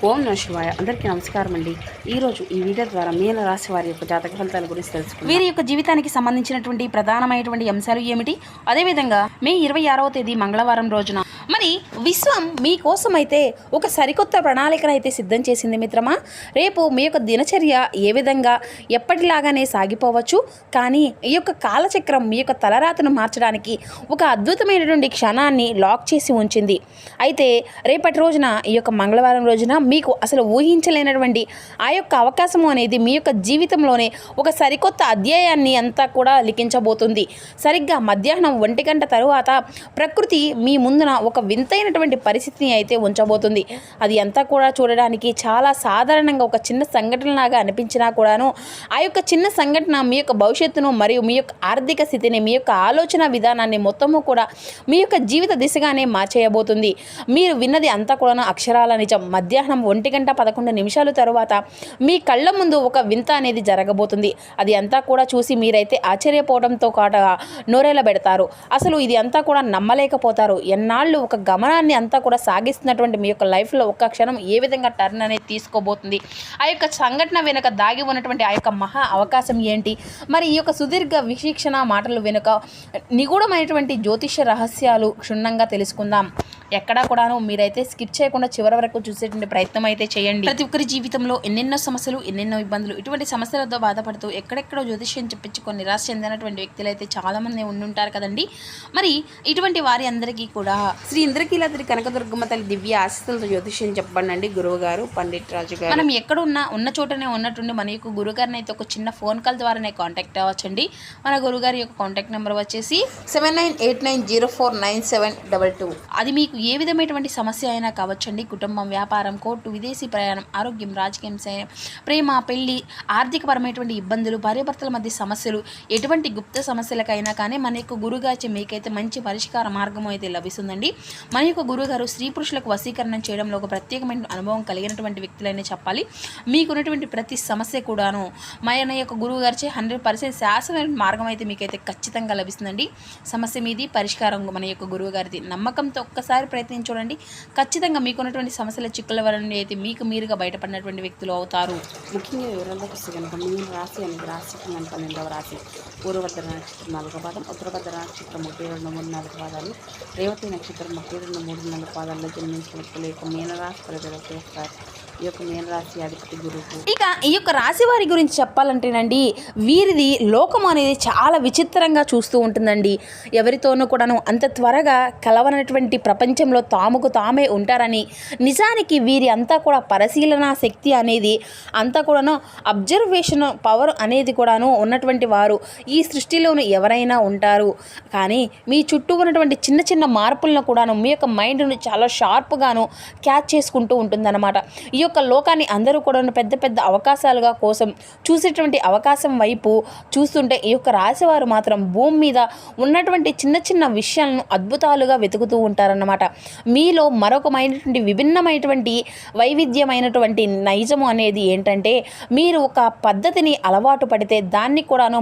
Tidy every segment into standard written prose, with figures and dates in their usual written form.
ఓం నమః శివాయ. అందరికీ నమస్కారం అండి. ఈరోజు ఈ వీడియో ద్వారా మీన రాశి వారి యొక్క జాతక ఫలితాల గురించి తెలుసుకుందాం. వీరి యొక్క జీవితానికి సంబంధించినటువంటి ప్రధానమైనటువంటి అంశాలు ఏమిటి, అదేవిధంగా మే 26వ తేదీ మంగళవారం రోజున మరి విశ్వం మీకోసం అయితే ఒక సరికొత్త ప్రణాళికను అయితే సిద్ధం చేసింది మిత్రమా. రేపు మీ యొక్క దినచర్య ఏ విధంగా ఎప్పటిలాగానే సాగిపోవచ్చు, కానీ ఈ యొక్క కాలచక్రం మీ యొక్క తలరాతను మార్చడానికి ఒక అద్భుతమైనటువంటి క్షణాన్ని లాక్ చేసి ఉంచింది. అయితే రేపటి రోజున ఈ యొక్క మంగళవారం రోజున మీకు అసలు ఊహించలేనటువంటి ఆ యొక్క అవకాశము అనేది మీ యొక్క జీవితంలోనే ఒక సరికొత్త అధ్యాయాన్ని అంతా కూడా లిఖించబోతుంది. సరిగ్గా మధ్యాహ్నం 1 గంట తరువాత ప్రకృతి మీ ముందున ఒక వింతైనటువంటి పరిస్థితిని అయితే ఉంచబోతుంది. అది అంతా కూడా చూడడానికి చాలా సాధారణంగా ఒక చిన్న సంఘటనలాగా అనిపించినా కూడాను ఆ యొక్క చిన్న సంఘటన మీ యొక్క భవిష్యత్తును మరియు మీ యొక్క ఆర్థిక స్థితిని, మీ యొక్క ఆలోచన విధానాన్ని మొత్తము కూడా మీ యొక్క జీవిత దిశగానే మార్చేయబోతుంది. మీరు విన్నది అంతా కూడాను అక్షరాల నిజం. మధ్యాహ్నం 1 గంట 11 నిమిషాల తరువాత మీ కళ్ళ ముందు ఒక వింత అనేది జరగబోతుంది. అది అంతా కూడా చూసి మీరైతే ఆశ్చర్యపోవడంతో కాటగా నోరేలా పెడతారు. అసలు ఇది అంతా కూడా నమ్మలేకపోతారు. ఎన్నాళ్ళు ఒక గమనాన్ని అంతా కూడా సాగిస్తున్నటువంటి మీ యొక్క లైఫ్లో ఒక్క క్షణం ఏ విధంగా టర్న్ అనేది తీసుకోబోతుంది, ఆ యొక్క సంఘటన వెనుక దాగి ఉన్నటువంటి ఆ యొక్క మహా అవకాశం ఏంటి, మరి ఈ యొక్క సుదీర్ఘ విశిక్షణ మాటలు వెనుక నిగూఢమైనటువంటి జ్యోతిష రహస్యాలు క్షుణ్ణంగా తెలుసుకుందాం. ఎక్కడా కూడాను మీరైతే స్కిప్ చేయకుండా చివరి వరకు చూసేటువంటి ప్రయత్నం అయితే చేయండి. ప్రతి ఒక్కరి జీవితంలో ఎన్నెన్నో సమస్యలు, ఎన్నెన్నో ఇబ్బందులు, ఇటువంటి సమస్యలతో బాధపడుతూ ఎక్కడెక్కడో జ్యోతిష్యం చెప్పించుకొని నిరాశ చెందినటువంటి వ్యక్తులు అయితే చాలామంది ఉండుంటారు కదండి. మరి ఇటువంటి వారి అందరికీ కూడా శ్రీ ఇంద్రకీలాద్రి కనకదుర్గమ్మ తల్లి దివ్య ఆశీస్సులతో జ్యోతిష్యం చెప్పండి గురువు గారు పండిట్ రాజు గారు. మనం ఎక్కడున్నా ఉన్న చోటనే ఉన్నట్టుండి మన యొక్క గురుగారిని అయితే ఒక చిన్న ఫోన్ కాల్ ద్వారానే కాంటాక్ట్ అవ్వచ్చండి. మన గురుగారి యొక్క కాంటాక్ట్ నెంబర్ వచ్చేసి 7989049722. అది మీకు ఏ విధమైనటువంటి సమస్య అయినా కావచ్చండి. కుటుంబం, వ్యాపారం, కోర్టు, విదేశీ ప్రయాణం, ఆరోగ్యం, రాజకీయం, ప్రేమ, పెళ్లి, ఆర్థికపరమైనటువంటి ఇబ్బందులు, భార్యాభర్తల మధ్య సమస్యలు, ఎటువంటి గుప్త సమస్యలకైనా కానీ మన యొక్క గురుగారి మీకైతే మంచి పరిష్కార మార్గం అయితే లభిస్తుందండి. మన యొక్క గురుగారు స్త్రీ పురుషులకు వశీకరణ చేయడంలో ఒక ప్రత్యేకమైన అనుభవం కలిగినటువంటి వ్యక్తులైనా చెప్పాలి. మీకున్నటువంటి ప్రతి సమస్య కూడాను మన యొక్క గురువుగారిచే 100% శాశ్వతమైన మార్గం అయితే మీకైతే ఖచ్చితంగా లభిస్తుందండి. సమస్య మీది, పరిష్కారం మన యొక్క గురువుగారిది. నమ్మకంతో ఒక్కసారి ప్రయత్నించి చూడండి. ఖచ్చితంగా మీకున్నటువంటి సమస్యల చిక్కుల వలన అయితే మీకు మీరుగా బయటపడినటువంటి వ్యక్తులు అవుతారు. ముఖ్యంగా వివరాల్లోకి వస్తే కనుక మీన రాశి అనేది రాశి 12వ రాశి. పూర్వభద్ర నక్షత్రం 4 పాదం, ఉత్తరభద్ర నక్షత్రం 1, 2, 3, 4 పాదాలు, రేవతి నక్షత్రం 1, 2, 3, 4 పాదాల్లో జన్మించిన వ్యక్తులు యొక్క మీనరాశి ప్రజలు చేస్తారు. ఈ యొక్క మీనరాశి అధిపతి గురువు. ఇక ఈ యొక్క రాశి వారి గురించి చెప్పాలంటేనండి, వీరిది లోకం అనేది చాలా విచిత్రంగా చూస్తూ ఉంటుందండి. ఎవరితోనూ కూడాను అంత త్వరగా కలవనటువంటి ప్రపంచంలో తాముకు తామే ఉంటారని, నిజానికి వీరి అంతా కూడా పరిశీలన శక్తి అనేది అంతా కూడాను అబ్జర్వేషన్ పవర్ అనేది కూడాను ఉన్నటువంటి వారు ఈ సృష్టిలోనూ ఎవరైనా ఉంటారు. కానీ మీ చుట్టూ ఉన్నటువంటి చిన్న చిన్న మార్పులను కూడాను మీ యొక్క మైండ్ను చాలా షార్ప్గాను క్యాచ్ చేసుకుంటూ ఉంటుందన్నమాట. ఈ యొక్క లోకాన్ని అందరూ కూడా పెద్ద పెద్ద అవకాశాలుగా కోసం చూసేటువంటి అవకాశం వైపు చూస్తుంటే ఈ యొక్క రాశివారు మాత్రం భూమి మీద ఉన్నటువంటి చిన్న చిన్న విషయాలను అద్భుతాలుగా వెతుకుతూ ఉంటారన్నమాట. మీలో మరొకమైనటువంటి విభిన్నమైనటువంటి వైవిధ్యమైనటువంటి నైజము అనేది ఏంటంటే, మీరు ఒక పద్ధతిని అలవాటు పడితే దాన్ని కూడాను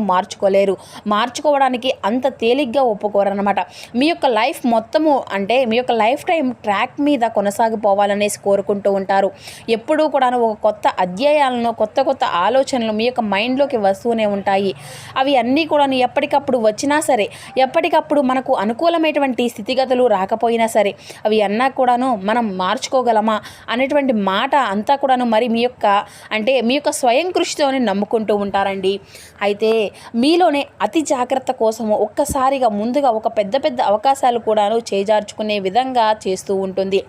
మార్చుకోవడానికి అంత తేలిగ్గా ఒప్పుకోరన్నమాట. మీ యొక్క లైఫ్ మొత్తము అంటే మీ యొక్క లైఫ్ టైం ట్రాక్ మీద కొనసాగిపోవాలనేసి కోరుకుంటూ ఉంటారు. ఎప్పుడూ కూడా ఒక కొత్త అధ్యాయాలను, కొత్త కొత్త ఆలోచనలు మీ యొక్క మైండ్లోకి వస్తూనే ఉంటాయి. అవి అన్నీ కూడా ఎప్పటికప్పుడు వచ్చినా సరే, ఎప్పటికప్పుడు మనకు అనుకూలమైనటువంటి స్థితిగతులు రాకపోయినా సరే, అవి అన్నా కూడాను మనం మార్చుకోగలమా అనేటువంటి మాట అంతా కూడాను మరి మీ యొక్క స్వయం కృషితోనే నమ్ముకుంటూ ఉంటారండి. అయితే మీలోనే అతి జాగ్రత్త కోసము ఒక్కసారిగా ముందుగా ఒక పెద్ద పెద్ద అవకాశాలు కూడాను చేజార్చుకునే విధంగా చేస్తూ ఉంటుంది.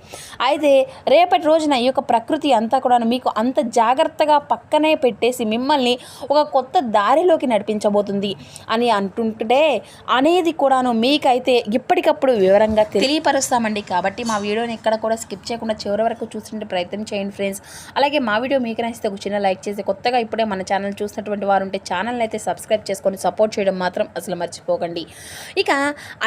అయితే రేపటి రోజున ఈ యొక్క ప్రకృతి అంతా కూడా మీకు అంత జాగ్రత్తగా పక్కనే పెట్టేసి మిమ్మల్ని ఒక కొత్త దారిలోకి నడిపించబోతుంది అని అంటుంటే అనేది కూడాను మీకైతే ఇప్పటికప్పుడు వివరంగా తెలియపరుస్తామండి. కాబట్టి మా వీడియోని ఎక్కడ కూడా స్కిప్ చేయకుండా చివరి వరకు చూస్తుంటే ప్రయత్నం చేయండి ఫ్రెండ్స్. అలాగే మా వీడియో మీకు నచ్చితే ఒక చిన్న లైక్ చేసి, కొత్తగా ఇప్పుడే మన ఛానల్ చూసినటువంటి వారు ఉంటే ఛానల్ని అయితే సబ్స్క్రైబ్ చేసుకొని సపోర్ట్ చేయడం మాత్రం అసలు మర్చిపోకండి. ఇక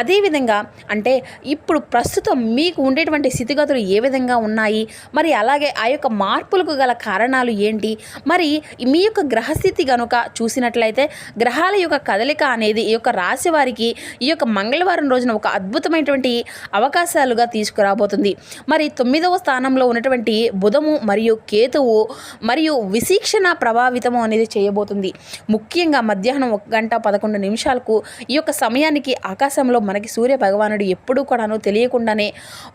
అదేవిధంగా అంటే ఇప్పుడు ప్రస్తుతం మీకు ఉండేటువంటి స్థితిగతులు ఏ విధంగా ఉన్నాయి, మరి అలాగే ఆ యొక్క మార్పులకు గల కారణాలు ఏంటి, మరి మీ యొక్క గ్రహస్థితి కనుక చూసినట్లయితే గ్రహాల యొక్క కదలిక అనేది ఈ యొక్క రాశి వారికి ఈ యొక్క మంగళవారం రోజున ఒక అద్భుతమైనటువంటి అవకాశాలుగా తీసుకురాబోతుంది. మరి 9వ స్థానంలో ఉన్నటువంటి బుధము మరియు కేతువు మరియు విశీక్షణ ప్రభావితము అనేది చేయబోతుంది. ముఖ్యంగా మధ్యాహ్నం 1:11 ఈ యొక్క సమయానికి ఆకాశంలో మనకి సూర్య భగవానుడు ఎప్పుడూ కూడాను తెలియకుండానే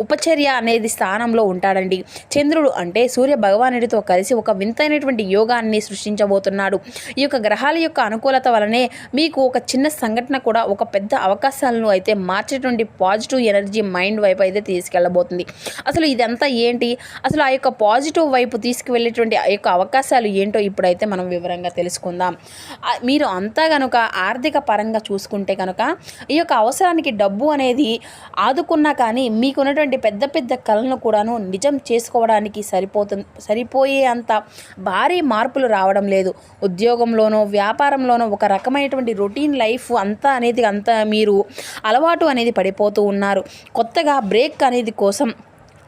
ఉపచర్య అనేది స్థానంలో ఉంటాడండి. చంద్రుడు అంటే సూర్య భగవానుడితో కలిసి ఒక వింతైనటువంటి యోగాన్ని సృష్టించబోతున్నాడు. ఈ యొక్క గ్రహాల యొక్క అనుకూలత వలనే మీకు ఒక చిన్న సంఘటన కూడా ఒక పెద్ద అవకాశాలను అయితే మార్చేటువంటి పాజిటివ్ ఎనర్జీ మైండ్ వైపు అయితే తీసుకెళ్ళబోతుంది. అసలు ఇదంతా ఏంటి, అసలు ఆ యొక్క పాజిటివ్ వైపు తీసుకువెళ్ళేటువంటి ఆ యొక్క అవకాశాలు ఏంటో ఇప్పుడైతే మనం వివరంగా తెలుసుకుందాం. మీరు అంతా కనుక ఆర్థిక పరంగా చూసుకుంటే కనుక ఈ యొక్క అవసరానికి డబ్బు అనేది ఆదుకున్నా కానీ మీకున్నటువంటి పెద్ద పెద్ద కళలను కూడాను నిజం చేసుకోవడానికి సరిపోయే అంత భారీ మార్పులు రావడం లేదు. ఉద్యోగంలోనో వ్యాపారంలోనో ఒక రకమైనటువంటి రొటీన్ లైఫ్ అంతా మీరు అలవాటు అనేది పడిపోతూ ఉన్నారు. కొత్తగా బ్రేక్ అనేది కోసం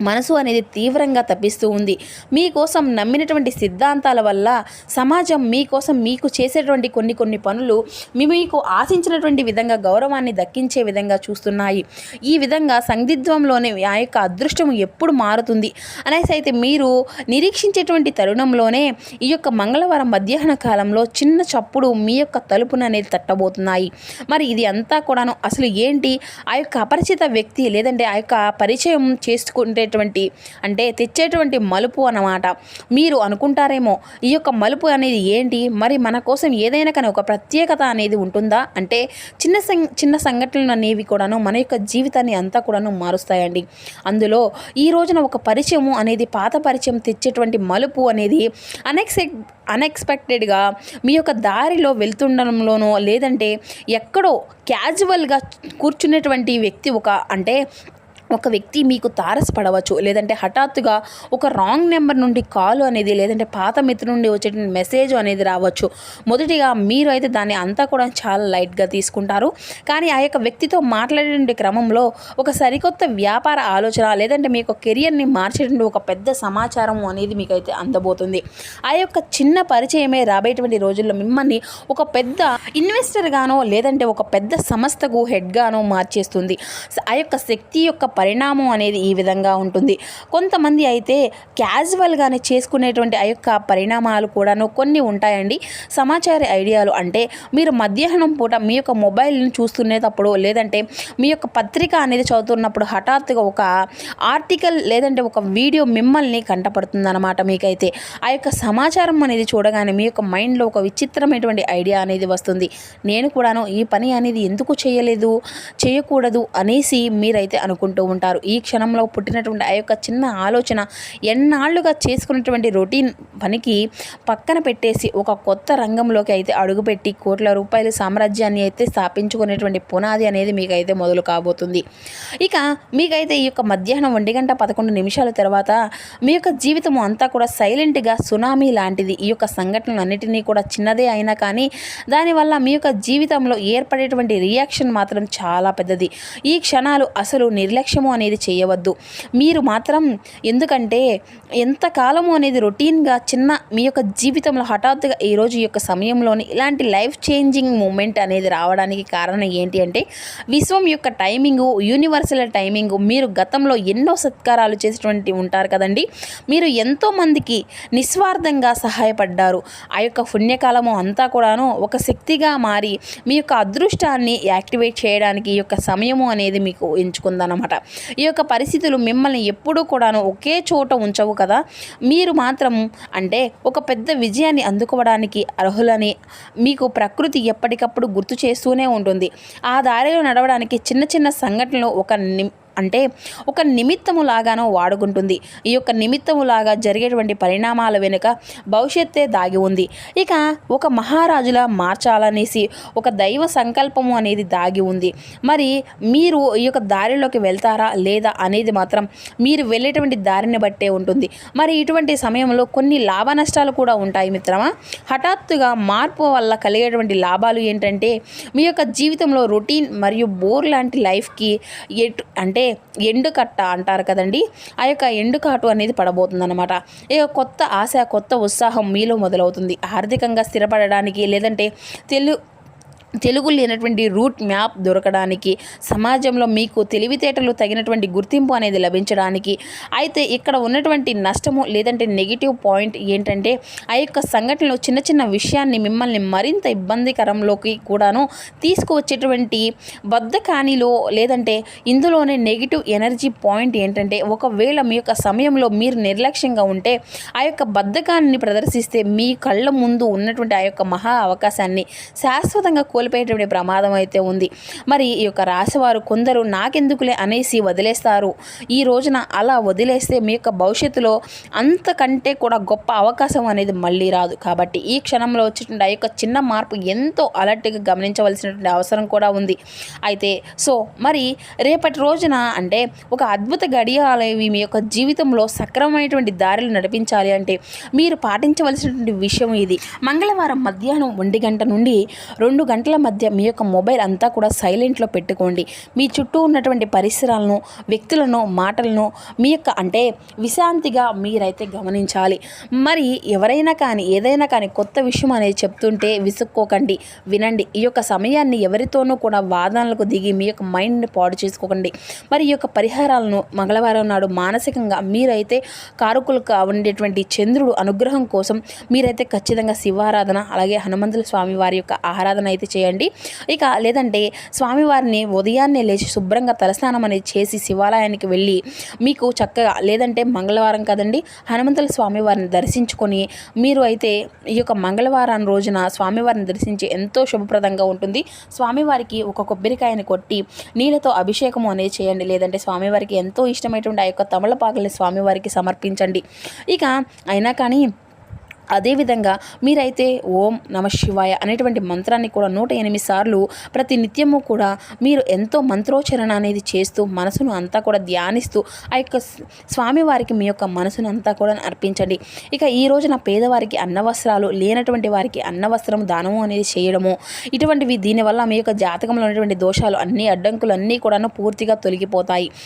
మనసు అనేది తీవ్రంగా తప్పిస్తూ ఉంది. మీకోసం నమ్మినటువంటి సిద్ధాంతాల వల్ల సమాజం మీకోసం మీకు చేసేటువంటి కొన్ని పనులు మీకు ఆశించినటువంటి విధంగా గౌరవాన్ని దక్కించే విధంగా చూస్తున్నాయి. ఈ విధంగా సందిగ్ధంలోనే ఆ యొక్క అదృష్టం ఎప్పుడు మారుతుంది అనేసి అయితే మీరు నిరీక్షించేటువంటి తరుణంలోనే ఈ యొక్క మంగళవారం మధ్యాహ్న కాలంలో చిన్న చప్పుడు మీ యొక్క తలుపును అనేది తట్టబోతున్నాయి. మరి ఇది అంతా కూడాను అసలు ఏంటి, ఆ యొక్క అపరిచిత వ్యక్తి లేదంటే ఆ యొక్క పరిచయం చేసుకుంటే అంటే తెచ్చేటువంటి మలుపు అన్నమాట. మీరు అనుకుంటారేమో ఈ యొక్క మలుపు అనేది ఏంటి, మరి మన కోసం ఏదైనా కానీ ఒక ప్రత్యేకత అనేది ఉంటుందా అంటే చిన్న సంఘటనలు అనేవి కూడాను మన యొక్క జీవితాన్ని అంతా కూడాను మారుస్తాయండి. అందులో ఈ రోజున ఒక పరిచయం అనేది పాత పరిచయం తెచ్చేటువంటి మలుపు అనేది అన్ఎక్స్పెక్టెడ్గా మీ యొక్క దారిలో వెళ్తుండడంలోనో లేదంటే ఎక్కడో క్యాజువల్గా కూర్చునేటువంటి వ్యక్తి ఒక వ్యక్తి మీకు తారసపడవచ్చు. లేదంటే హఠాత్తుగా ఒక రాంగ్ నెంబర్ నుండి కాల్ అనేది లేదంటే పాత మిత్రుల నుండి వచ్చేటువంటి మెసేజ్ అనేది రావచ్చు. మొదటిగా మీరు అయితే దాన్ని అంతా కూడా చాలా లైట్గా తీసుకుంటారు. కానీ ఆ యొక్క వ్యక్తితో మాట్లాడేటువంటి క్రమంలో ఒక సరికొత్త వ్యాపార ఆలోచన లేదంటే మీ యొక్క కెరియర్ని మార్చేటువంటి ఒక పెద్ద సమాచారం అనేది మీకైతే అందబోతుంది. ఆ యొక్క చిన్న పరిచయమే రాబోయేటువంటి రోజుల్లో మిమ్మల్ని ఒక పెద్ద ఇన్వెస్టర్గానో లేదంటే ఒక పెద్ద సంస్థకు హెడ్గానో మార్చేస్తుంది. ఆ యొక్క శక్తి యొక్క పరిణామం అనేది ఈ విధంగా ఉంటుంది. కొంతమంది అయితే క్యాజువల్గానే చేసుకునేటువంటి ఆ యొక్క పరిణామాలు కూడాను కొన్ని ఉంటాయండి. సమాచార ఐడియాలు అంటే మీరు మధ్యాహ్నం పూట మీ యొక్క మొబైల్ని చూస్తునేటప్పుడు లేదంటే మీ యొక్క పత్రిక అనేది చదువుతున్నప్పుడు హఠాత్తుగా ఒక ఆర్టికల్ లేదంటే ఒక వీడియో మిమ్మల్ని కంటపడుతుందన్నమాట. మీకైతే ఆ యొక్క సమాచారం అనేది చూడగానే మీ యొక్క మైండ్లో ఒక విచిత్రమైనటువంటి ఐడియా అనేది వస్తుంది. నేను కూడాను ఈ పని అనేది ఎందుకు చేయకూడదు అనేసి మీరైతే అనుకుంటూ ఉంటారు. ఈ క్షణంలో పుట్టినటువంటి ఆ యొక్క చిన్న ఆలోచన ఎన్నాళ్ళుగా చేసుకున్నటువంటి రొటీన్ పనికి పక్కన పెట్టేసి ఒక కొత్త రంగంలోకి అయితే అడుగుపెట్టి కోట్ల రూపాయల సామ్రాజ్యాన్ని అయితే స్థాపించుకునేటువంటి పునాది అనేది మీకైతే మొదలు కాబోతుంది. ఇక మీకైతే ఈ యొక్క మధ్యాహ్నం 1:11 తర్వాత మీ యొక్క జీవితం అంతా కూడా సైలెంట్గా సునామీ లాంటిది. ఈ యొక్క సంఘటనలు అన్నిటినీ కూడా చిన్నదే అయినా కానీ దానివల్ల మీ యొక్క జీవితంలో ఏర్పడేటువంటి రియాక్షన్ మాత్రం చాలా పెద్దది. ఈ క్షణాలు అసలు నిర్లక్ష్యము అనేది చేయవద్దు. మీరు మాత్రం ఎందుకంటే ఎంతకాలము అనేది రొటీన్గా మీ యొక్క జీవితంలో హఠాత్తుగా ఈరోజు ఈ యొక్క సమయంలోని ఇలాంటి లైఫ్ చేంజింగ్ మూమెంట్ అనేది రావడానికి కారణం ఏంటి అంటే విశ్వం యొక్క టైమింగు, యూనివర్సల్ టైమింగు. మీరు గతంలో ఎన్నో సత్కారాలు చేసేటువంటి ఉంటారు కదండి. మీరు ఎంతోమందికి నిస్వార్థంగా సహాయపడ్డారు. ఆ యొక్క పుణ్యకాలము అంతా కూడాను ఒక శక్తిగా మారి మీ యొక్క అదృష్టాన్ని యాక్టివేట్ చేయడానికి ఈ యొక్క సమయము అనేది మీకు ఎంచుకుందన్నమాట. ఈ యొక్క పరిస్థితులు మిమ్మల్ని ఎప్పుడూ కూడాను ఒకే చోట ఉంచవు కదా. మీరు మాత్రం ఒక పెద్ద విజయాన్ని అందుకోవడానికి అర్హులని మీకు ప్రకృతి ఎప్పటికప్పుడు గుర్తు చేస్తూనే ఉంటుంది. ఆ దారిలో నడవడానికి చిన్న చిన్న సంఘటనలు ఒక నిమిత్తము లాగానో వాడుకుంటుంది. ఈ యొక్క నిమిత్తము లాగా జరిగేటువంటి పరిణామాల వెనుక భవిష్యత్తే దాగి ఉంది. ఇక ఒక మహారాజులా మార్చాలనేసి ఒక దైవ సంకల్పము అనేది దాగి ఉంది. మరి మీరు ఈ యొక్క దారిలోకి వెళ్తారా లేదా అనేది మాత్రం మీరు వెళ్ళేటువంటి దారిని బట్టే ఉంటుంది. మరి ఇటువంటి సమయంలో కొన్ని లాభ నష్టాలు కూడా ఉంటాయి మిత్రమా. హఠాత్తుగా మార్పు వల్ల కలిగేటువంటి లాభాలు ఏంటంటే మీ యొక్క జీవితంలో రొటీన్ మరియు బోర్ లాంటి లైఫ్కి ఎండుకట్ట అంటారు కదండి, ఆ యొక్క ఎండుకాటు అనేది పడబోతుందన్నమాట. ఇక కొత్త ఆశ, కొత్త ఉత్సాహం మీలో మొదలవుతుంది. ఆర్థికంగా స్థిరపడడానికి, లేదంటే తెలుగు లేనటువంటి రూట్ మ్యాప్ దొరకడానికి, సమాజంలో మీకు తెలివితేటలు తగినటువంటి గుర్తింపు అనేది లభించడానికి. అయితే ఇక్కడ ఉన్నటువంటి నష్టము లేదంటే నెగిటివ్ పాయింట్ ఏంటంటే, ఆ యొక్క సంఘటనలో చిన్న చిన్న విషయాన్ని మిమ్మల్ని మరింత ఇబ్బందికరంలోకి కూడాను తీసుకువచ్చేటువంటి బద్ధకానిలో, లేదంటే ఇందులోనే నెగిటివ్ ఎనర్జీ పాయింట్ ఏంటంటే, ఒకవేళ మీ యొక్క సమయంలో మీరు నిర్లక్ష్యంగా ఉంటే, ఆ యొక్క బద్ధకాన్ని ప్రదర్శిస్తే మీ కళ్ళ ముందు ఉన్నటువంటి ఆ యొక్క మహా అవకాశాన్ని శాశ్వతంగా కోల్పోయేటువంటి ప్రమాదం అయితే ఉంది. మరి ఈ యొక్క రాశివారు కొందరు నాకెందుకులే అనేసి వదిలేస్తారు. ఈ రోజున అలా వదిలేస్తే మీ యొక్క భవిష్యత్తులో అంతకంటే కూడా గొప్ప అవకాశం అనేది మళ్ళీ రాదు. కాబట్టి ఈ క్షణంలో వచ్చేటువంటి ఆ యొక్క చిన్న మార్పు ఎంతో అలర్ట్గా గమనించవలసినటువంటి అవసరం కూడా ఉంది. అయితే మరి రేపటి రోజున అంటే ఒక అద్భుత గడియాలవి మీ యొక్క జీవితంలో సక్రమమైనటువంటి దారిలు నడిపించాలి అంటే మీరు పాటించవలసినటువంటి విషయం ఇది. మంగళవారం మధ్యాహ్నం 1 గంట నుండి 2 గంటల మధ్య మీ యొక్క మొబైల్ అంతా కూడా సైలెంట్లో పెట్టుకోండి. మీ చుట్టూ ఉన్నటువంటి పరిసరాలను, వ్యక్తులను, మాటలను మీ యొక్క అంటే విశాంతిగా మీరైతే గమనించాలి. మరి ఎవరైనా కానీ ఏదైనా కానీ కొత్త విషయం అనేది చెప్తుంటే విసుక్కోకండి, వినండి. ఈ యొక్క సమయాన్ని ఎవరితోనూ కూడా వాదనలకు దిగి మీ యొక్క మైండ్ని పాడు చేసుకోకండి. మరి ఈ యొక్క పరిహారాలను మంగళవారం నాడు మానసికంగా మీరైతే కారకులుగా ఉండేటువంటి చంద్రుడు అనుగ్రహం కోసం మీరైతే ఖచ్చితంగా శివారాధన, అలాగే హనుమంతుల స్వామి వారి యొక్క ఆరాధన అయితే చేయండి. ఇక లేదంటే స్వామివారిని ఉదయాన్నే లేచి శుభ్రంగా తలస్నానం అనేది చేసి శివాలయానికి వెళ్ళి మీకు చక్కగా, లేదంటే మంగళవారం కదండి, హనుమంతుల స్వామివారిని దర్శించుకొని మీరు అయితే ఈ యొక్క మంగళవారం రోజున స్వామివారిని దర్శించి ఎంతో శుభప్రదంగా ఉంటుంది. స్వామివారికి ఒక కొబ్బరికాయని కొట్టి నీళ్ళతో అభిషేకం అనేది చేయండి. లేదంటే స్వామివారికి ఎంతో ఇష్టమైనటువంటి ఆ యొక్క తమలపాకుల్ని స్వామివారికి సమర్పించండి. ఇక అయినా కానీ అదేవిధంగా మీరైతే ఓం నమ శివాయ అనేటువంటి మంత్రాన్ని కూడా 108 సార్లు ప్రతి నిత్యము కూడా మీరు ఎంతో మంత్రోచ్చరణ అనేది చేస్తూ మనసును అంతా కూడా ధ్యానిస్తూ ఆ యొక్క స్వామివారికి మీ యొక్క మనసును అంతా కూడా అర్పించండి. ఇక ఈ రోజున పేదవారికి అన్నవస్త్రాలు, లేనటువంటి వారికి అన్నవస్త్రం దానము అనేది చేయడము, ఇటువంటివి దీనివల్ల మీ యొక్క జాతకంలో ఉన్నటువంటి దోషాలు అన్ని అడ్డంకులు అన్నీ కూడాను పూర్తిగా తొలగిపోతాయి.